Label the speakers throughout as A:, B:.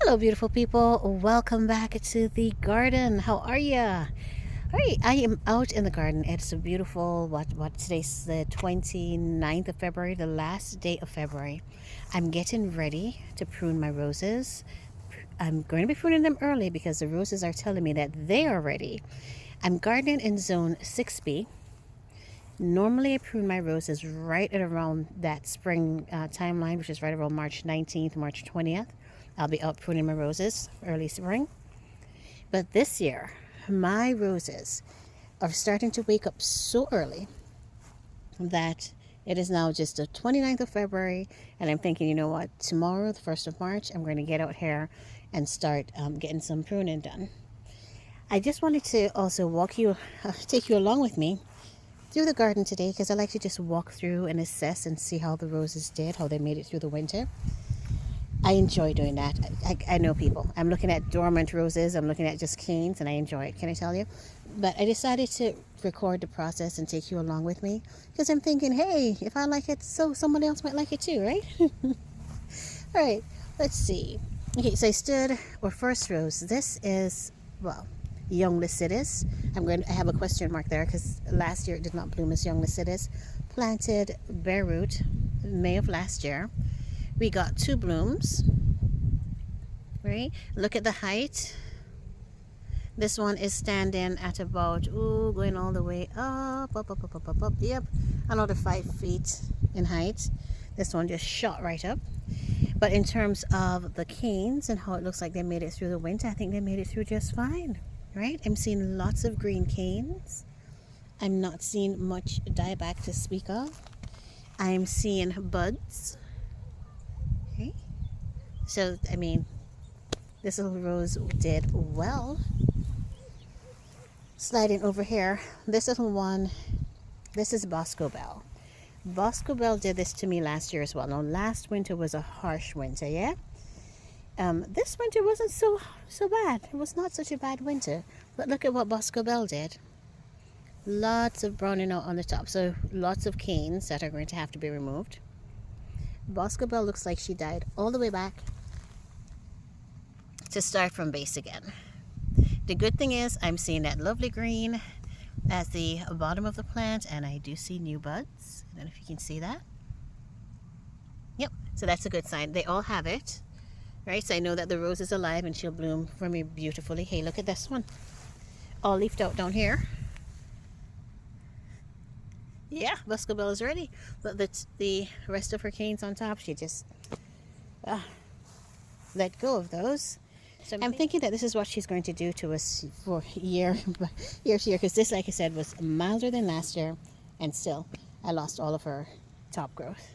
A: Hello, beautiful people. Welcome back to the garden. How are ya? All right, I am out in the garden. It's a beautiful, what, today's the 29th of February, the last day of February. I'm getting ready to prune my roses. I'm going to be pruning them early because the roses are telling me that they are ready. I'm gardening in zone 6B. Normally, I prune my roses right at around that spring timeline, which is right around March 19th, March 20th. I'll be out pruning my roses early spring. But this year, my roses are starting to wake up so early that it is now just the 29th of February, and I'm thinking, you know what, tomorrow, the 1st of March, I'm going to get out here and start getting some pruning done. I just wanted to also take you along with me through the garden today because I like to just walk through and assess and see how the roses did, how they made it through the winter. I enjoy doing that. I know people. I'm looking at dormant roses, I'm looking at just canes, and I enjoy it, can I tell you? But I decided to record the process and take you along with me because I'm thinking, hey, if I like it, so someone else might like it too, right? All right, let's see. Okay, so I stood, or first rose. This is, well, young Lycidas. I have a question mark there because last year it did not bloom as young Lycidas. Planted bare root May of last year. We got two blooms, right? Look at the height. This one is standing at about, going all the way up. Yep, another 5 feet in height. This one just shot right up. But in terms of the canes and how it looks like they made it through the winter, I think they made it through just fine, right? I'm seeing lots of green canes. I'm not seeing much dieback to speak of. I'm seeing buds. Okay. So, I mean, this little rose did well. Sliding over here, this little one, this is Bosco Bell. Bosco Bell did this to me last year as well. Now, last winter was a harsh winter, yeah? This winter wasn't so bad. It was not such a bad winter. But look at what Bosco Bell did. Lots of browning out on the top. So lots of canes that are going to have to be removed. Bosco Bell looks like she died all the way back to start from base again. The good thing is I'm seeing that lovely green at the bottom of the plant, and I do see new buds. I don't know if you can see that. Yep, so that's a good sign. They all have it, right? So I know that the rose is alive and she'll bloom for me beautifully. Hey, look at this one. All leafed out down here. Yeah, Bosco Bell is ready. But the rest of her canes on top, she just let go of those. So I'm thinking that this is what she's going to do to us for year to year, because this, like I said, was milder than last year, and still, I lost all of her top growth.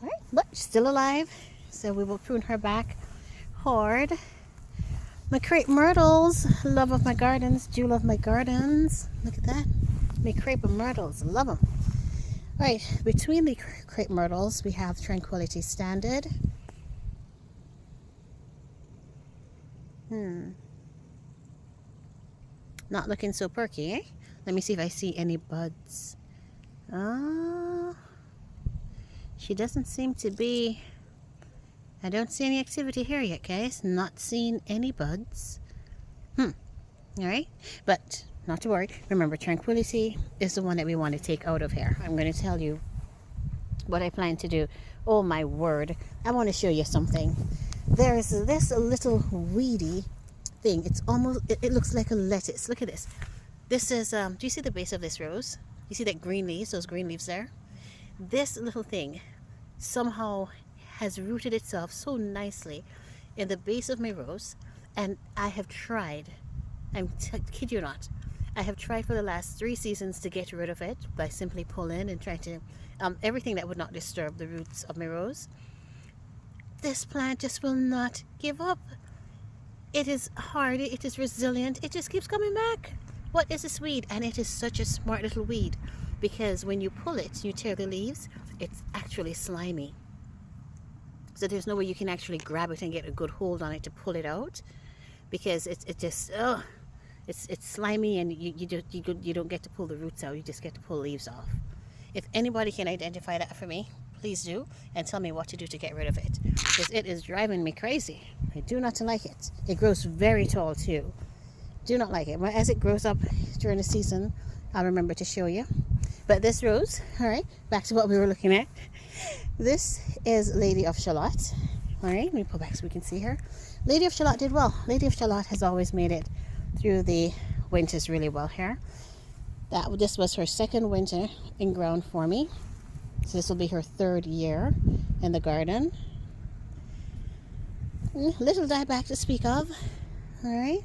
A: All right, but she's still alive, so we will prune her back hard. My crepe myrtles, love of my gardens, jewel of my gardens. Look at that, my crepe myrtles, love them. All right, between the crepe myrtles, we have Tranquility Standard. Not looking so perky, eh? Let me see if I see any buds. She doesn't seem to be... I don't see any activity here yet, guys. Not seeing any buds. Alright, but not to worry. Remember, Tranquility is the one that we want to take out of here. I'm going to tell you what I plan to do. Oh my word, I want to show you something. There's this little weedy thing. It's almost, it looks like a lettuce. Look at this. This is, do you see the base of this rose? You see that green leaves, those green leaves there? This little thing somehow has rooted itself so nicely in the base of my rose, and I have tried, kid you not, I have tried for the last 3 seasons to get rid of it by simply pulling and trying to, everything that would not disturb the roots of my rose. This plant just will not give up. It is hardy, it is resilient, it just keeps coming back. What is this weed? And it is such a smart little weed, because when you pull it, you tear the leaves, it's actually slimy. So there's no way you can actually grab it and get a good hold on it to pull it out, because it's slimy, and you don't get to pull the roots out, you just get to pull leaves off. If anybody can identify that for me, please do, and tell me what to do to get rid of it, because it is driving me crazy. I do not like it. It grows very tall too. Do not like it. But as it grows up during the season, I'll remember to show you. But this rose, all right, back to what we were looking at. This is Lady of Shalott. All right, let me pull back so we can see her. Lady of Shalott did well. Lady of Shalott has always made it through the winters really well here. This was her second winter in ground for me. So this will be her third year in the garden. Little dieback to speak of. All right.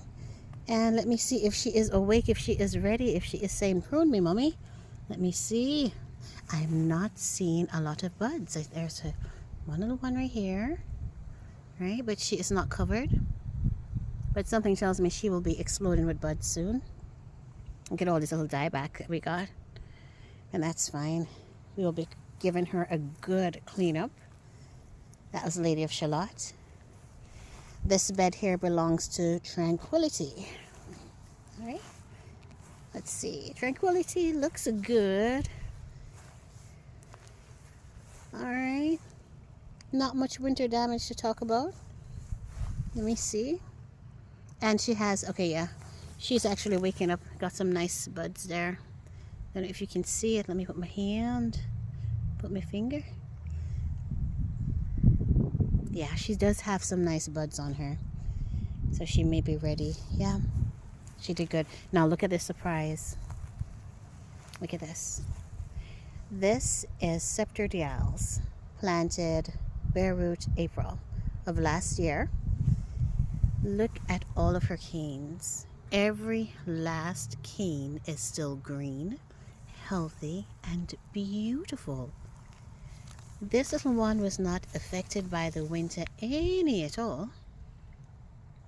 A: And let me see if she is awake, if she is ready, if she is saying, prune me, mommy. Let me see. I'm not seeing a lot of buds. There's one little one right here. Right, but she is not covered. But something tells me she will be exploding with buds soon. Look at all this little dieback that we got. And that's fine. We will be giving her a good cleanup. That was Lady of Shalott. This bed here belongs to Tranquility. All right. Let's see. Tranquility looks good. All right. Not much winter damage to talk about. Let me see. And she has, okay, yeah. She's actually waking up. Got some nice buds there. Don't know if you can see it. Let me put my hand, put my finger. Yeah, she does have some nice buds on her. So she may be ready. Yeah, she did good. Now look at this surprise. Look at this. This is Scepter Dials, planted bare root April of last year. Look at all of her canes. Every last cane is still green, healthy, and beautiful. This little one was not affected by the winter any at all.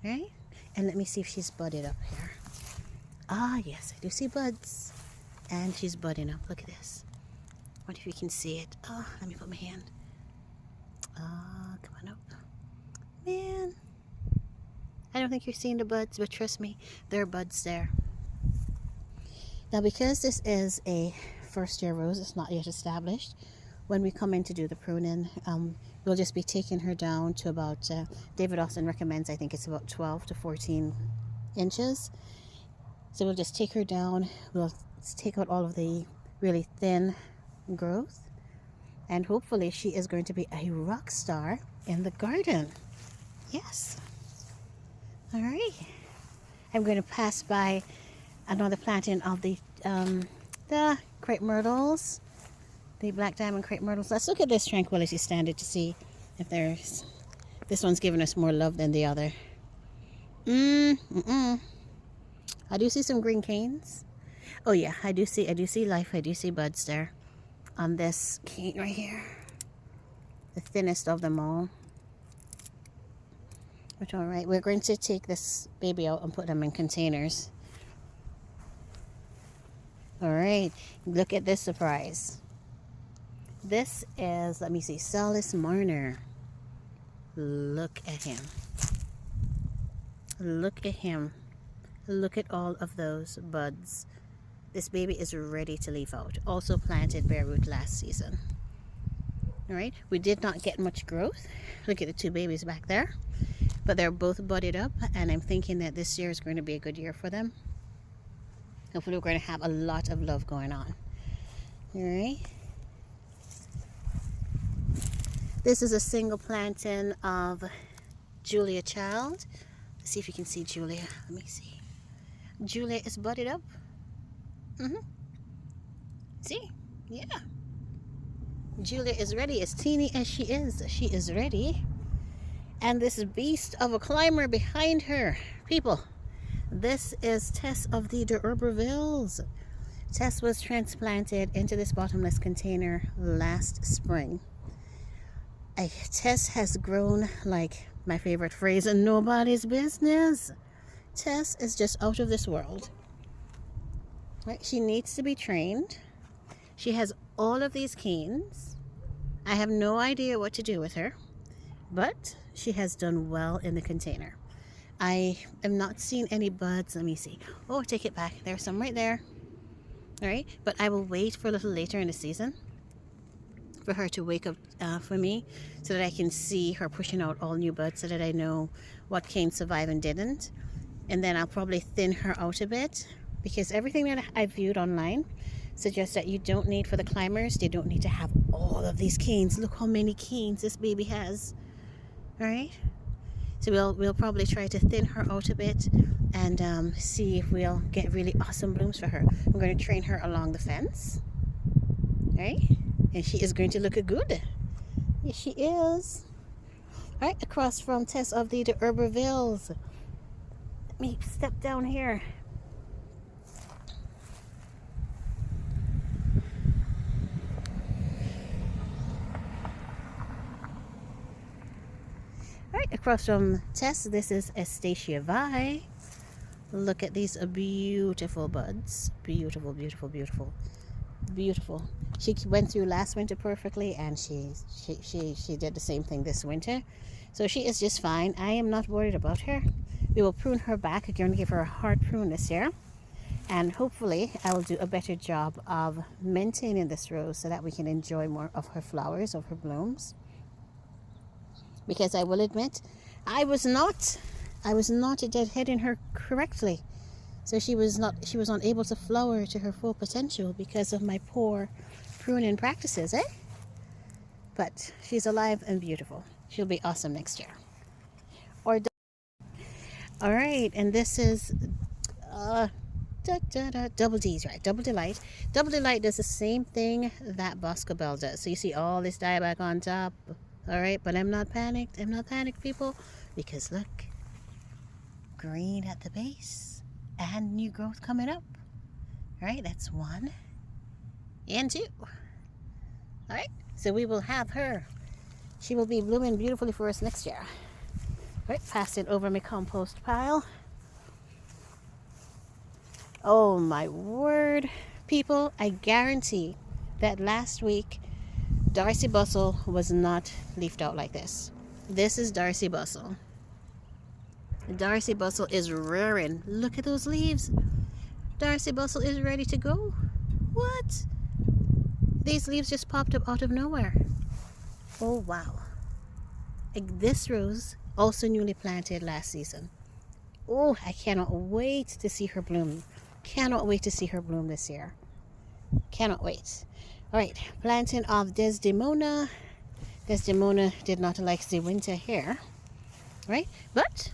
A: Right? And let me see if she's budded up here. Ah, yes, I do see buds. And she's budding up. Look at this. What if you can see it? Oh, let me put my hand. Oh, come on up. Man. I don't think you're seeing the buds, but trust me, there are buds there. Now, because this is a first year rose, it's not yet established. When we come in to do the pruning, we'll just be taking her down to about, David Austin recommends, I think it's about 12 to 14 inches. So we'll just take her down. We'll take out all of the really thin growth. And hopefully she is going to be a rock star in the garden. Yes. All right. I'm going to pass by another planting of the crepe myrtles, the black diamond crepe myrtles. Let's look at this Tranquility Standard to see if there's, this one's giving us more love than the other. I do see some green canes. Oh yeah, I do see life. I do see buds there on this cane right here, the thinnest of them all. But all right, we're going to take this baby out and put them in containers. All right, look at this surprise. This is, let me see, Salis Marner. Look at him. Look at him. Look at all of those buds. This baby is ready to leaf out. Also planted bare root last season. All right, we did not get much growth. Look at the two babies back there. But they're both budded up, and I'm thinking that this year is going to be a good year for them. Hopefully we're going to have a lot of love going on. All right. This is a single planting of Julia Child. Let's see if you can see Julia. Let me see. Julia is budded up. See? Yeah. Julia is ready. As teeny as she is ready. And this beast of a climber behind her. People, this is Tess of the D'Urbervilles. Tess was transplanted into this bottomless container last spring. Tess has grown like my favorite phrase, nobody's business. Tess is just out of this world. Right? She needs to be trained. She has all of these canes. I have no idea what to do with her, but she has done well in the container. I am not seeing any buds. Let me see. Oh, take it back. There's some right there. All right, but I will wait for a little later in the season for her to wake up for me, so that I can see her pushing out all new buds, so that I know what cane survived and didn't. And then I'll probably thin her out a bit, because everything that I viewed online suggests that you don't need, for the climbers, they don't need to have all of these canes. Look how many canes this baby has. All right, so we'll probably try to thin her out a bit, and see if we'll get really awesome blooms for her. I'm going to train her along the fence, right? And she is going to look good. Yes, she is. All right, across from Tess of the Herbervilles. Let me step down here. All right, across from Tess, this is Estacia Vi. Look at these beautiful buds. Beautiful, beautiful, beautiful, beautiful. She went through last winter perfectly, and she did the same thing this winter. So she is just fine. I am not worried about her. We will prune her back. I'm going to give her a hard prune this year. And hopefully I will do a better job of maintaining this rose, so that we can enjoy more of her flowers, of her blooms. Because I will admit, I was not deadheading her correctly. So she was unable to flower to her full potential because of my poor pruning practices, eh? But she's alive and beautiful. She'll be awesome next year. All right, and this is Double D's, right? Double Delight. Double Delight does the same thing that Boscobel does. So you see all this dieback on top. All right, but I'm not panicked. I'm not panicked, people, because look, green at the base and new growth coming up. All right, that's 1 and 2. All right, so we will have her. She will be blooming beautifully for us next year. All right, pass it over my compost pile. Oh my word, people, I guarantee that last week Darcy Bustle was not leafed out like this. This is Darcy Bustle. Darcy Bustle is rearing. Look at those leaves. Darcy Bustle is ready to go. What? These leaves just popped up out of nowhere. Oh wow. This rose, also newly planted last season. Oh, I cannot wait to see her bloom. Cannot wait to see her bloom this year. Cannot wait. All right, planting of Desdemona. Desdemona did not like the winter here, right? But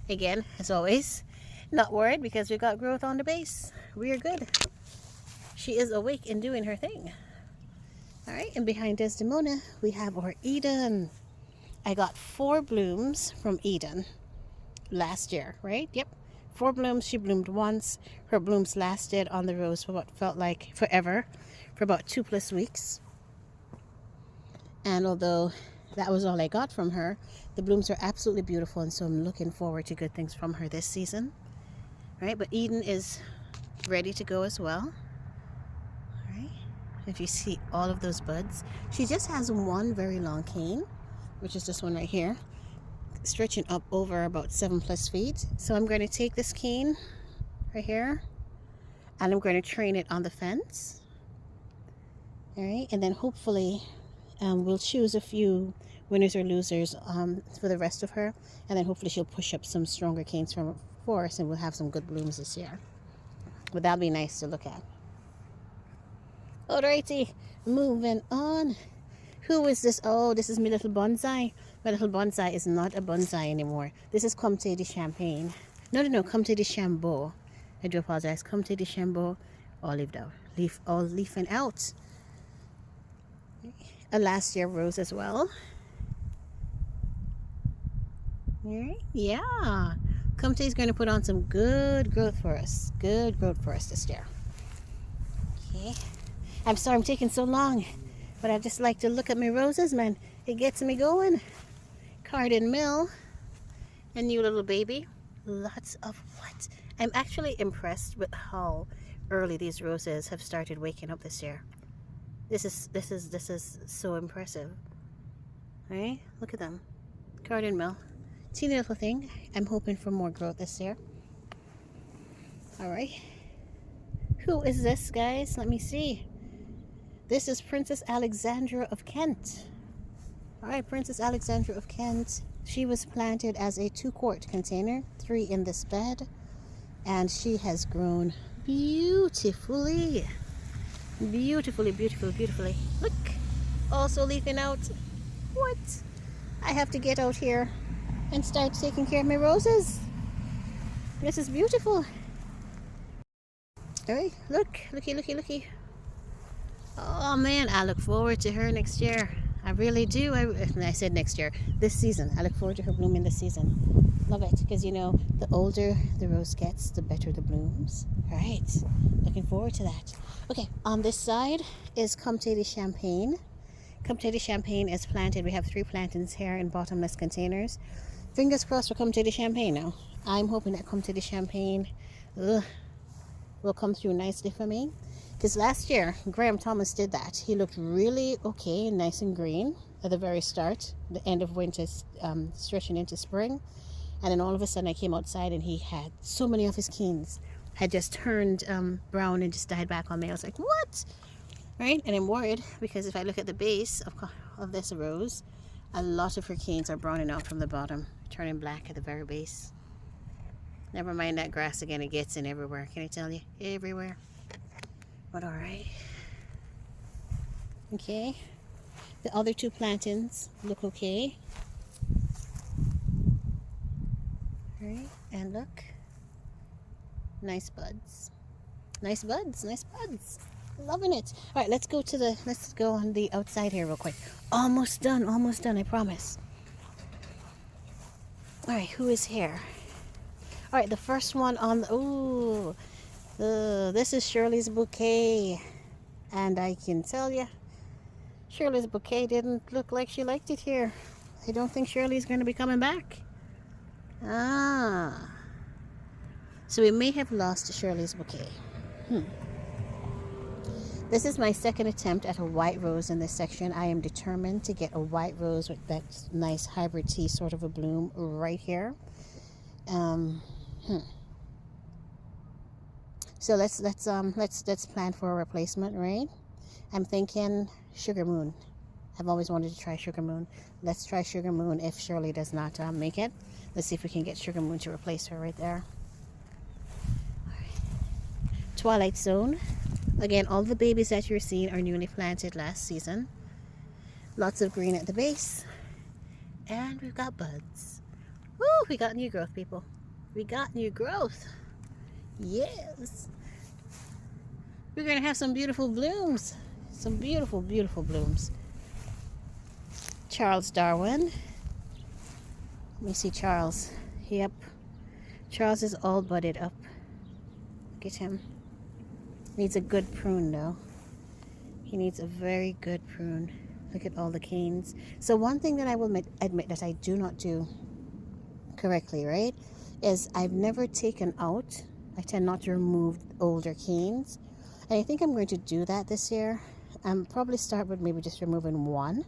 A: again, as always, not worried, because we got growth on the base. We are good. She is awake and doing her thing. All right, and behind Desdemona, we have our Eden. I got 4 blooms from Eden last year, right? Yep, 4 blooms. She bloomed once. Her blooms lasted on the rose for what felt like forever, for about 2+ weeks. And although that was all I got from her, the blooms are absolutely beautiful, and so I'm looking forward to good things from her this season. Right, but Eden is ready to go as well. All right, if you see all of those buds, she just has one very long cane, which is this one right here, stretching up over about 7+ feet. So I'm going to take this cane right here, and I'm going to train it on the fence. All right, and then hopefully we'll choose a few winners or losers for the rest of her, and then hopefully she'll push up some stronger canes for us, and we'll have some good blooms this year. But that'll be nice to look at. Alrighty, moving on. Who is this? Oh, this is my little bonsai. My little bonsai is not a bonsai anymore. This is Comte de Champagne. No, Comte de Chambeau. I do apologize. Comte de Chambeau, all leafed out. All leafing out. A last year rose as well. Alright, yeah. Comte is going to put on some good growth for us. Good growth for us this year. Okay. I'm sorry I'm taking so long, but I just like to look at my roses, man. It gets me going. Carden Mill, a new little baby. Lots of what? I'm actually impressed with how early these roses have started waking up this year. This is so impressive. Right? Look at them. Carden Mill. Teeny little thing. I'm hoping for more growth this year. Alright. Who is this, guys? Let me see. This is Princess Alexandra of Kent. All right, Princess Alexandra of Kent. She was planted as a 2-quart container, 3 in this bed, and she has grown beautifully. Beautifully, beautifully, beautifully. Look, also leafing out. What? I have to get out here and start taking care of my roses. This is beautiful. All right, look, looky, looky, looky. Oh man, I look forward to her next year. I really do. I said next year, this season. I look forward to her blooming this season. Love it, because you know, the older the rose gets, the better the blooms. All right, looking forward to that. Okay, on this side is Comte de Champagne. Comte de Champagne is planted. We have 3 plantings here in bottomless containers. Fingers crossed for Comte de Champagne now. I'm hoping that Comte de Champagne will come through nicely for me. Because last year, Graham Thomas did that. He looked really okay, nice and green at the very start, the end of winter, stretching into spring. And then all of a sudden I came outside and he had so many of his canes had just turned brown and just died back on me. I was like, what? Right? And I'm worried because if I look at the base of this rose, a lot of her canes are browning out from the bottom, turning black at the very base. Never mind that grass again, it gets in everywhere. Can I tell you? Everywhere. But all right. Okay. The other 2 plantings look okay. All right. And look. Nice buds. Nice buds. Nice buds. Loving it. All right, let's go on the outside here real quick. Almost done, I promise. All right, who is here? All right, the first one on the, this is Shirley's bouquet. And I can tell you, Shirley's bouquet didn't look like she liked it here. I don't think Shirley's going to be coming back. Ah. So we may have lost Shirley's bouquet. This is my second attempt at a white rose in this section. I am determined to get a white rose with that nice hybrid tea sort of a bloom right here. So let's plan for a replacement, right? I'm thinking Sugar Moon. I've always wanted to try Sugar Moon. Let's try Sugar Moon if Shirley does not make it. Let's see if we can get Sugar Moon to replace her right there. All right. Twilight Zone. Again, all the babies that you're seeing are newly planted last season. Lots of green at the base. And we've got buds. Woo! We got new growth, people. We got new growth. Yes. We're going to have some beautiful blooms. Some beautiful, beautiful blooms. Charles Darwin. Let me see Charles. Yep. Charles is all budded up. Look at him. Needs a good prune though. He needs a very good prune. Look at all the canes. So one thing that I will admit that I do not do correctly, right, is I've never taken out, I tend not to remove older canes. And I think I'm going to do that this year. Probably start with maybe just removing 1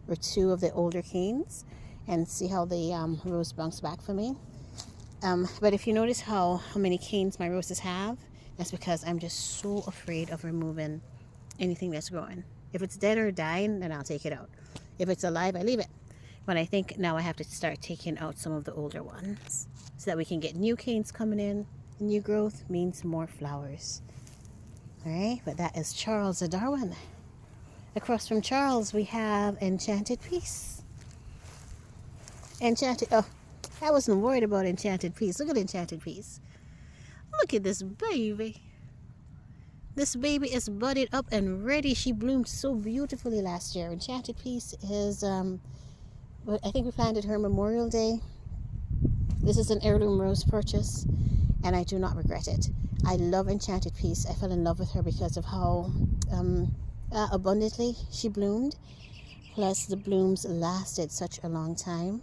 A: or 2 of the older canes and see how the rose bounce back for me. But if you notice how many canes my roses have, that's because I'm just so afraid of removing anything that's growing. If it's dead or dying, then I'll take it out. If it's alive, I leave it. But I think now I have to start taking out some of the older ones so that we can get new canes coming in. New growth means more flowers. All right, but that is Charles Darwin. Across from Charles, we have Enchanted Peace. Oh, I wasn't worried about Enchanted Peace. Look at Enchanted Peace. Look at this baby. This baby is budded up and ready. She bloomed so beautifully last year. Enchanted Peace is, I think we planted her Memorial Day. This is an heirloom rose purchase, and I do not regret it. I love Enchanted Peace. I fell in love with her because of how abundantly she bloomed. Plus, the blooms lasted such a long time.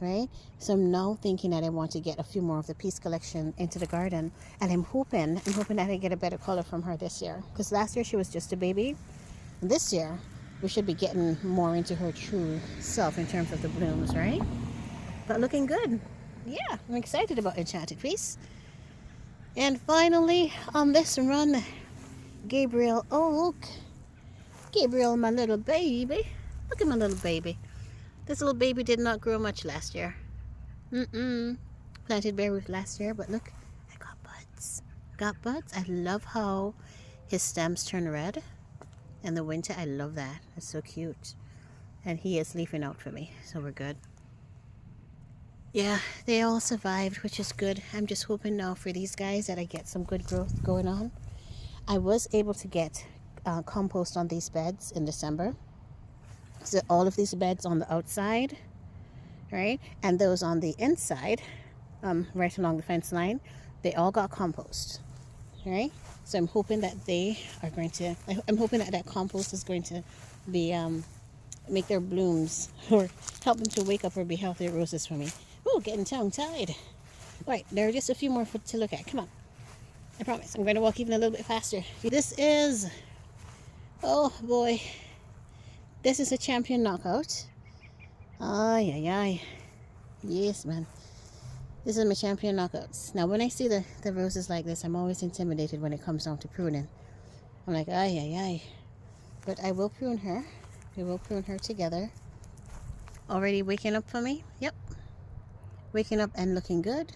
A: Right? So I'm now thinking that I want to get a few more of the Peace collection into the garden, and I'm hoping that I get a better color from her this year, because last year she was just a baby. This year we should be getting more into her true self in terms of the blooms, right? But looking good. Yeah, I'm excited about Enchanted Peace. And finally on this run, Gabriel Oak. Gabriel, my little baby. Look at my little baby. This little baby did not grow much last year. Planted bare root last year, but look, I got buds. Got buds. I love how his stems turn red in the winter. I love that. It's so cute. And he is leafing out for me, so we're good. Yeah, they all survived, which is good. I'm just hoping now for these guys that I get some good growth going on. I was able to get compost on these beds in December. So all of these beds on the outside, right, and those on the inside, right along the fence line, they all got compost, right? So I'm hoping that I'm hoping that that compost is going to be make their blooms or help them to wake up or be healthier roses for me. Oh, getting tongue-tied. Right, there are just a few more to look at. Come on. I promise. I'm going to walk even a little bit faster. This is, oh boy, this is a champion knockout. Ay, ay, ay. Yes, man. This is my champion knockouts. Now, when I see the roses like this, I'm always intimidated when it comes down to pruning. I'm like, ay, ay, ay. But I will prune her. We will prune her together. Already waking up for me? Yep. Waking up and looking good.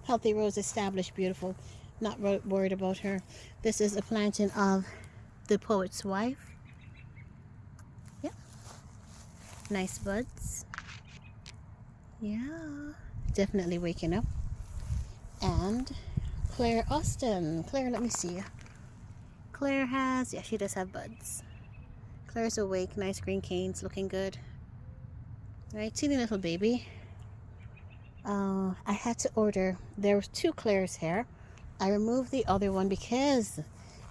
A: Healthy rose established, beautiful. Not worried about her. This is a planting of the poet's wife. Yep. Nice buds. Yeah. Definitely waking up. And Claire Austin. Claire, let me see. Claire has, yeah, she does have buds. Claire's awake. Nice green canes, looking good. Right, teeny little baby. I had to order, there were 2 Claires here. I removed the other one because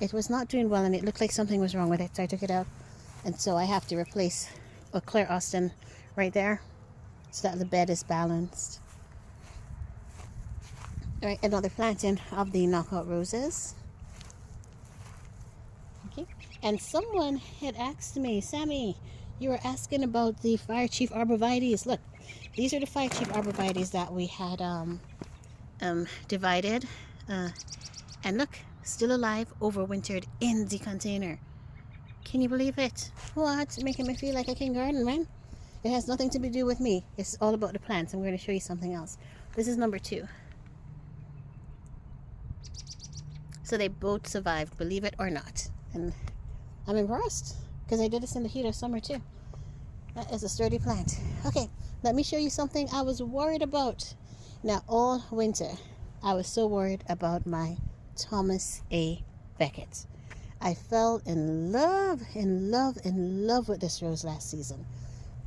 A: it was not doing well and it looked like something was wrong with it, so I took it out. And so I have to replace a Claire Austin right there so that the bed is balanced. All right, another planting of the knockout roses. Okay, and someone had asked me, Sammy, you were asking about the Fire Chief Arborvitaes. Look, these are the Fire Chief Arborvitaes that we had divided. And look, still alive, overwintered in the container. Can you believe it? What? Making me feel like I can garden, man. It has nothing to do with me. It's all about the plants. I'm going to show you something else. This is number 2. So they both survived, believe it or not. And I'm impressed because I did this in the heat of summer too. That is a sturdy plant. Okay, let me show you something I was worried about. Now, all winter, I was so worried about my Thomas A. Becket. I fell in love with this rose last season.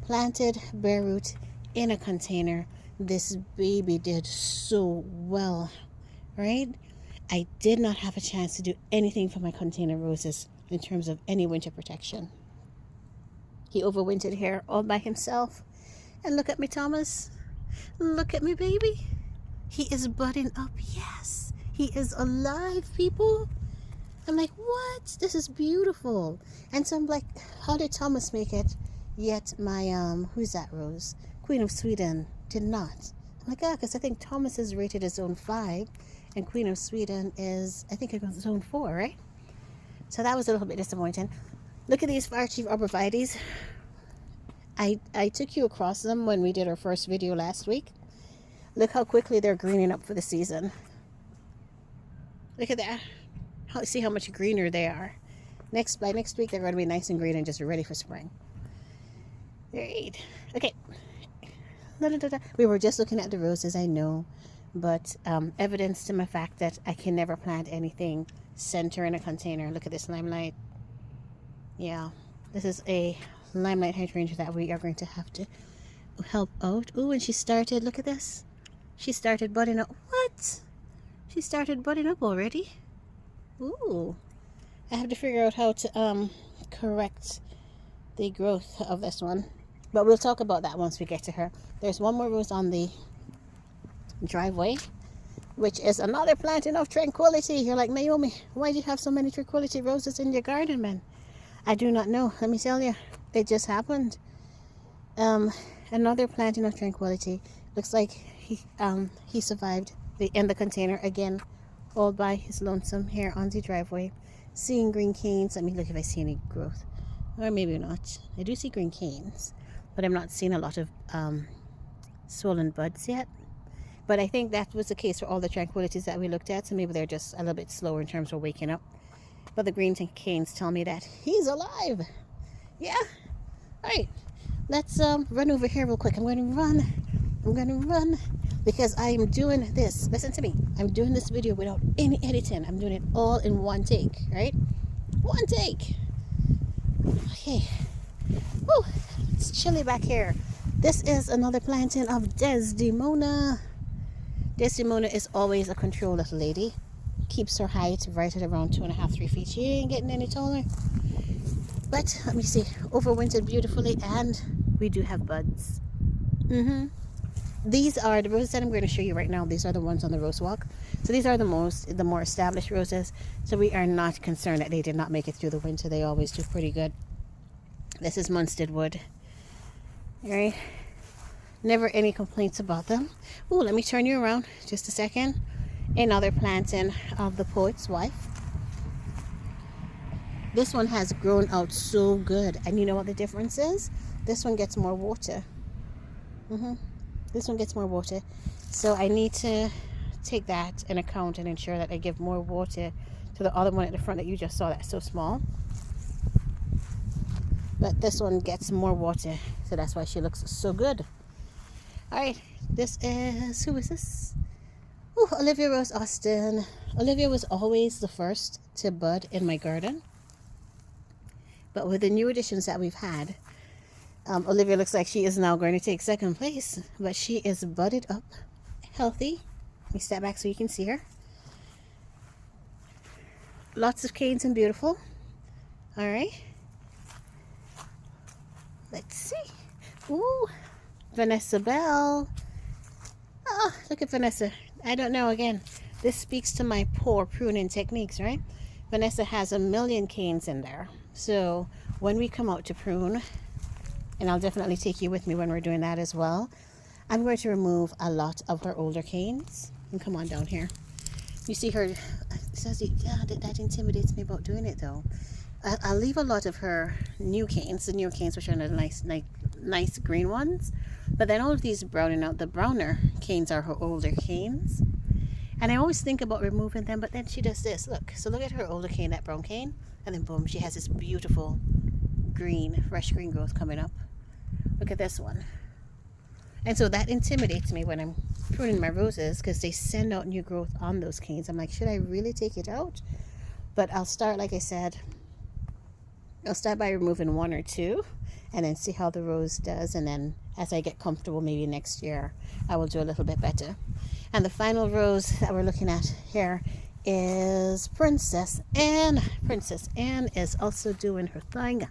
A: Planted bare root in a container. This baby did so well, right? I did not have a chance to do anything for my container roses in terms of any winter protection. He overwintered here all by himself. And look at me, Thomas. Look at me, baby. He is budding up. Yes, he is alive, people. I'm like, what? This is beautiful. And so I'm like, how did Thomas make it? Yet my, who's that rose? Queen of Sweden did not. I'm like, because I think Thomas is rated as zone 5. And Queen of Sweden is, I think it was zone 4, right? So that was a little bit disappointing. Look at these Fire Chief Arborvitaes. I took you across them when we did our first video last week. Look how quickly they're greening up for the season. Look at that. See how much greener they are. By next week, they're going to be nice and green and just ready for spring. Great. Okay. We were just looking at the roses, I know. But evidence to my fact that I can never plant anything center in a container. Look at this limelight. Yeah, this is a limelight hydrangea that we are going to have to help out. Ooh, and she started, look at this. She started budding up. What? She started budding up already? Ooh. I have to figure out how to correct the growth of this one. But we'll talk about that once we get to her. There's one more rose on the driveway, which is another planting of tranquility. You're like, Naomi, why do you have so many tranquility roses in your garden, man? I do not know. Let me tell you, it just happened. Another planting of tranquility. Looks like he survived in the container again, all by his lonesome here on the driveway. seeing green canes. Let me look if I see any growth. Or maybe not. I do see green canes, but I'm not seeing a lot of swollen buds yet. But I think that was the case for all the tranquilities that we looked at. So maybe they're just a little bit slower in terms of waking up. But the green canes tell me that he's alive. Yeah. All right. Let's run over here real quick. I'm going to run because I'm doing this. Listen to me. I'm doing this video without any editing. I'm doing it all in one take, right? One take. Okay. Woo. It's chilly back here. This is another planting of Desdemona. Desdemona is always a controlled little lady. Keeps her height right at around 2.5, 3 feet. She ain't getting any taller. But let me see. Overwintered beautifully, and we do have buds. These are the roses that I'm going to show you right now. These are the ones on the rose walk. So these are the more established roses. So we are not concerned that they did not make it through the winter. They always do pretty good. This is Munstead wood. All right. Never any complaints about them. Oh, let me turn you around just a second. Another planting of the poet's wife. This one has grown out so good. And you know what the difference is? This one gets more water. This one gets more water. So I need to take that in account and ensure that I give more water to the other one at the front that you just saw that's so small. But this one gets more water. So that's why she looks so good. All right, this is, who is this? Ooh, Olivia Rose Austin. Olivia was always the first to bud in my garden. But with the new additions that we've had, Olivia looks like she is now going to take second place. But she is budded up, healthy. Let me step back so you can see her. Lots of canes and beautiful. All right. Let's see. Ooh. Vanessa Bell. Oh, look at Vanessa. I don't know, again, this speaks to my poor pruning techniques, right? Vanessa has 1 million canes in there. So when we come out to prune, and I'll definitely take you with me when we're doing that as well, I'm going to remove a lot of her older canes. And come on down here. You see her, that intimidates me about doing it though. I'll leave a lot of her new canes, the new canes, which are the nice green ones. But then all of these browning out. The browner canes are her older canes. And I always think about removing them, but then she does this. Look. So look at her older cane, that brown cane. And then boom, she has this beautiful green, fresh green growth coming up. Look at this one. And so that intimidates me when I'm pruning my roses because they send out new growth on those canes. I'm like, should I really take it out? But I'll start, like I said, I'll start by removing 1 or 2 and then see how the rose does. And then as I get comfortable, maybe next year, I will do a little bit better. And the final rose that we're looking at here is Princess Anne. Princess Anne is also doing her thing.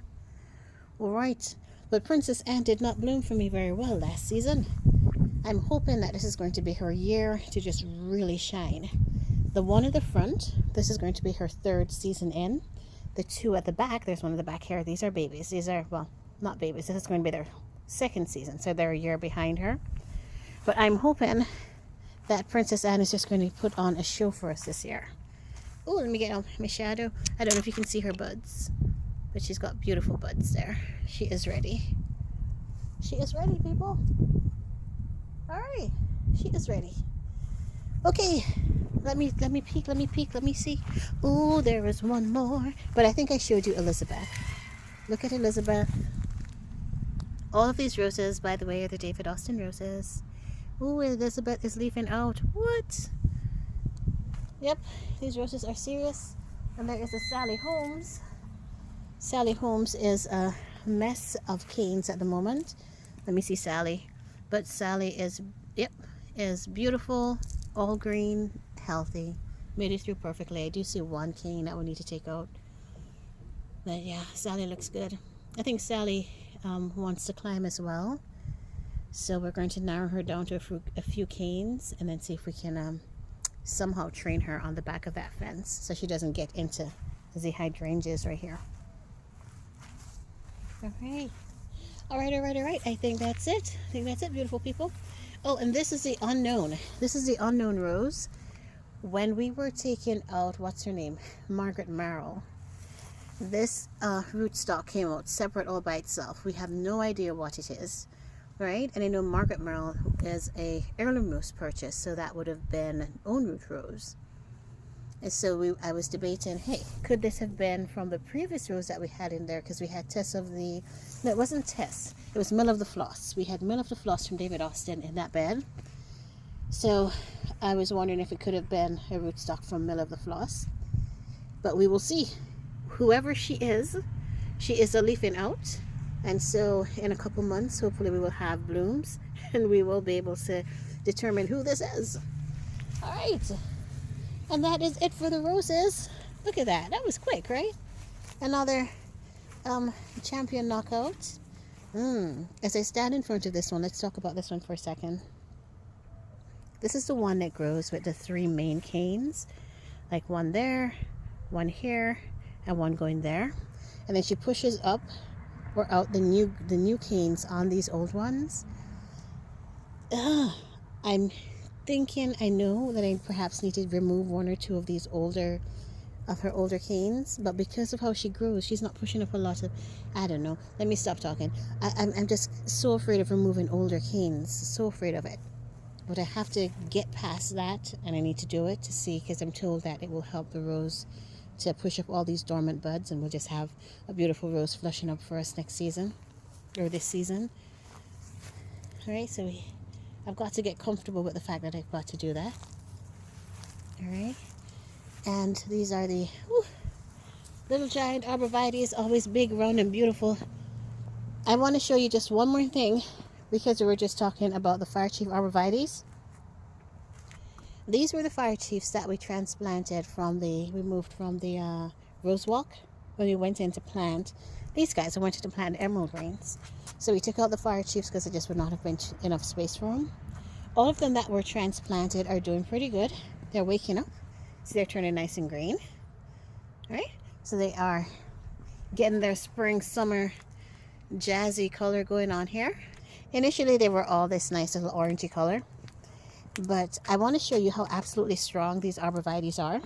A: All right. But Princess Anne did not bloom for me very well last season. I'm hoping that this is going to be her year to just really shine. The one at the front, this is going to be her 3rd season in. The 2 at the back, there's one at the back here. These are babies. These are, well, not babies. This is going to be their 2nd season. So they're a year behind her. But I'm hoping that Princess Anne is just going to put on a show for us this year. Oh, let me get on my shadow. I don't know if you can see her buds, but she's got beautiful buds there. She is ready. She is ready, people. All right. She is ready. Okay. Let me peek. Let me see. Oh, there is one more. But I think I showed you Elizabeth. Look at Elizabeth. All of these roses, by the way, are the David Austin roses. Oh, Elizabeth is leafing out. What? Yep, these roses are serious. And there is a Sally Holmes. Sally Holmes is a mess of canes at the moment. Let me see Sally. But Sally is, is beautiful, all green, healthy. Made it through perfectly. I do see one cane that we need to take out. But yeah, Sally looks good. I think Sally wants to climb as well. So we're going to narrow her down to a few canes and then see if we can somehow train her on the back of that fence so she doesn't get into the hydrangeas right here. All right. All right. I think that's it. Beautiful people. Oh, and this is the unknown. This is the unknown rose. When we were taking out, what's her name? Margaret Merrill. This rootstock came out separate all by itself. We have no idea what it is, right? And I know Margaret Merle is a heirloom rose purchase, so that would have been an own root rose. And so I was debating, hey, could this have been from the previous rose that we had in there? Because we had Tess of the, no, it wasn't Tess. It was Mill of the Floss. We had Mill of the Floss from David Austin in that bed. So I was wondering if it could have been a rootstock from Mill of the Floss. But we will see. Whoever she is a leafing out. And so in a couple months, hopefully we will have blooms and we will be able to determine who this is. All right. And that is it for the roses. Look at that. That was quick, right? Another champion knockout. As I stand in front of this one, let's talk about this one for a second. This is the one that grows with the 3 main canes. Like one there, one here, and one going there. And then she pushes up or out the new canes on these old ones. I'm thinking, I know that I perhaps need to remove 1 or 2 of these older canes, but because of how she grows, she's not pushing up a lot of, I don't know, let me stop talking. I'm just so afraid of removing older canes, so afraid of it. But I have to get past that, and I need to do it to see, because I'm told that it will help the rose to push up all these dormant buds, and we'll just have a beautiful rose flushing up for us next season, or this season. All right, so I've got to get comfortable with the fact that I've got to do that. All right. And these are the Little Giant Arborvitaes, always big, round, and beautiful. I want to show you just one more thing, because we were just talking about the Fire Chief Arborvitaes. These were the Fire Chiefs that we transplanted we moved from the Rose Walk when we went in to plant these guys. I wanted to plant emerald greens. So we took out the Fire Chiefs because it just would not have been enough space for them. All of them that were transplanted are doing pretty good. They're waking up. So they're turning nice and green. All right? So they are getting their spring, summer, jazzy color going on here. Initially, they were all this nice little orangey color. But I want to show you how absolutely strong these Arborvitaes are.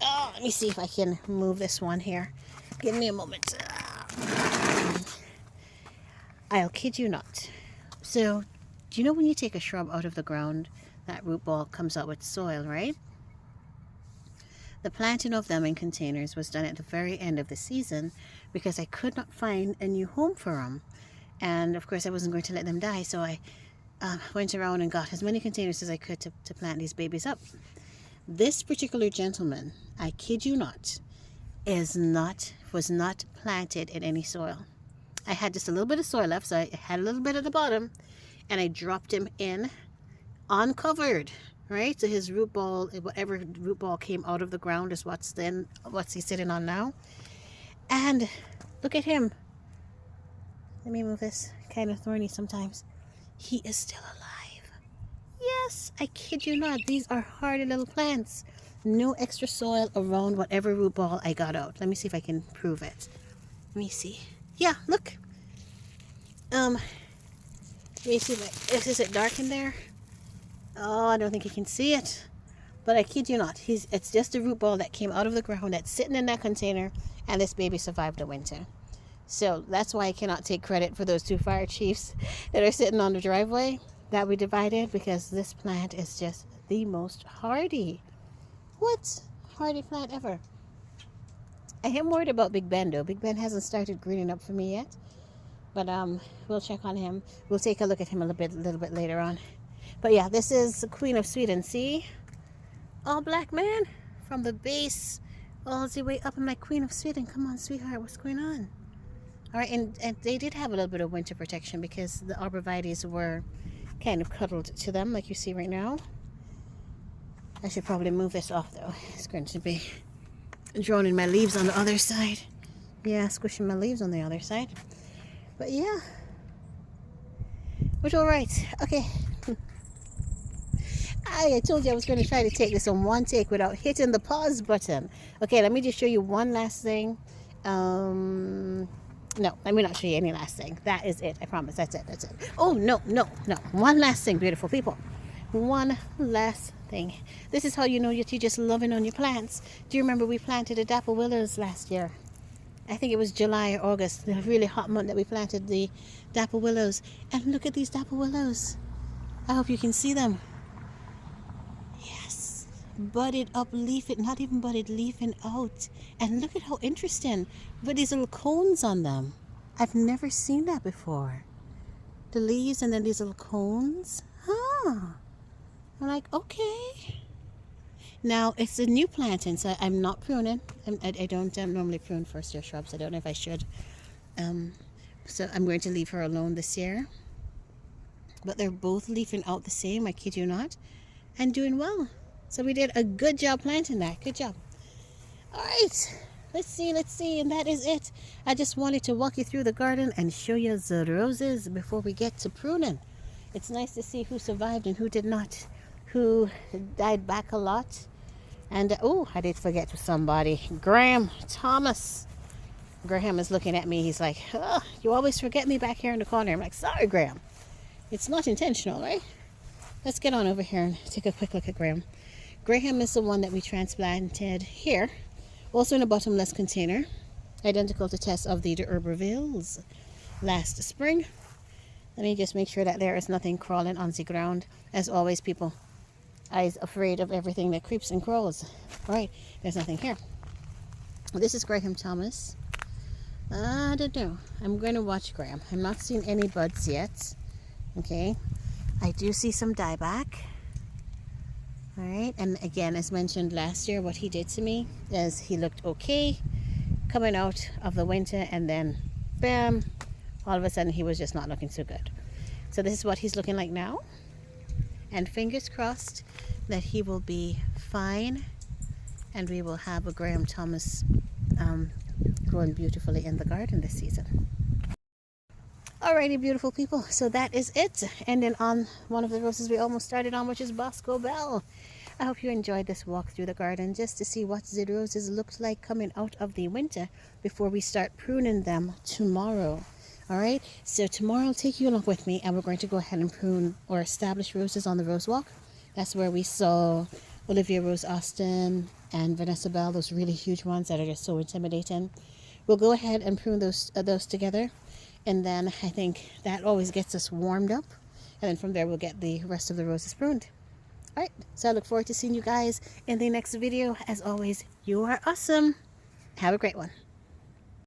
A: Oh, let me see if I can move this one here. Give me a moment. I'll kid you not. So, do you know when you take a shrub out of the ground, that root ball comes out with soil, right? The planting of them in containers was done at the very end of the season because I could not find a new home for them. And of course I wasn't going to let them die, so I went around and got as many containers as I could to plant these babies up. This particular gentleman, I kid you not, was not planted in any soil. I had just a little bit of soil left, so I had a little bit at the bottom, and I dropped him in uncovered, right? So his root ball, whatever root ball came out of the ground is what's he's sitting on now. And look at him. Let me move this. Kind of thorny sometimes. He is still alive. Yes, I kid you not. These are hardy little plants. No extra soil around whatever root ball I got out. Let me see if I can prove it. Let me see. Yeah, look. Let me see if is it dark in there? Oh, I don't think you can see it. But I kid you not. It's just a root ball that came out of the ground that's sitting in that container, and this baby survived the winter. So that's why I cannot take credit for those 2 Fire Chiefs that are sitting on the driveway that we divided, because this plant is just the most hardy. What hardy plant ever. I am worried about Big Ben though. Big Ben hasn't started greening up for me yet. But we'll check on him. We'll take a look at him a little bit later on. But yeah, this is Queen of Sweden. See? All black man from the base all the way up. I'm like, Queen of Sweden, come on, sweetheart, what's going on? All right, and they did have a little bit of winter protection because the Arborvitaes were kind of cuddled to them, like you see right now. I should probably move this off, though. It's going to be droning my leaves on the other side. Yeah, squishing my leaves on the other side. But yeah. But all right. Okay. I told you I was going to try to take this on one take without hitting the pause button. Okay, let me just show you one last thing. No, let me not show you any last thing. That is it. I promise. That's it. Oh, no. One last thing, beautiful people. One last thing. This is how you know that you're just loving on your plants. Do you remember we planted a dapple willows last year? I think it was July or August, the really hot month that we planted the dapple willows. And look at these dapple willows. I hope you can see them. Yes, budded up, leafing, not even budded, leafing out. And look at how interesting, with these little cones on them. I've never seen that before. The leaves and then these little cones. Huh. I'm like, okay. Now, it's a new planting, so I'm not pruning. I don't normally prune first year shrubs. I don't know if I should. So I'm going to leave her alone this year. But they're both leafing out the same, I kid you not, and doing well. So we did a good job planting that. Good job. All right. Let's see, and that is it. I just wanted to walk you through the garden and show you the roses before we get to pruning. It's nice to see who survived and who did not, who died back a lot. And, oh, I did forget somebody. Graham Thomas. Graham is looking at me. He's like, oh, you always forget me back here in the corner. I'm like, sorry, Graham. It's not intentional, right? Let's get on over here and take a quick look at Graham. Graham is the one that we transplanted here. Also in a bottomless container, identical to Tess of the D'Urbervilles last spring. Let me just make sure that there is nothing crawling on the ground. As always, people, I's afraid of everything that creeps and crawls. All right, there's nothing here. This is Graham Thomas. I don't know. I'm going to watch Graham. I'm not seeing any buds yet. Okay, I do see some dieback. All right, and again, as mentioned last year, what he did to me is he looked okay coming out of the winter, and then bam, all of a sudden he was just not looking so good. So this is what he's looking like now, and fingers crossed that he will be fine and we will have a Graham Thomas growing beautifully in the garden this season. Alrighty, beautiful people, so that is it. And then on one of the roses we almost started on, which is Bosco Bell. I hope you enjoyed this walk through the garden just to see what the roses looked like coming out of the winter before we start pruning them tomorrow. Alright, so tomorrow I'll take you along with me and we're going to go ahead and prune or establish roses on the rose walk. That's where we saw Olivia Rose Austin and Vanessa Bell, those really huge ones that are just so intimidating. We'll go ahead and prune those together. And then I think that always gets us warmed up. And then from there, we'll get the rest of the roses pruned. All right. So I look forward to seeing you guys in the next video. As always, you are awesome. Have a great one.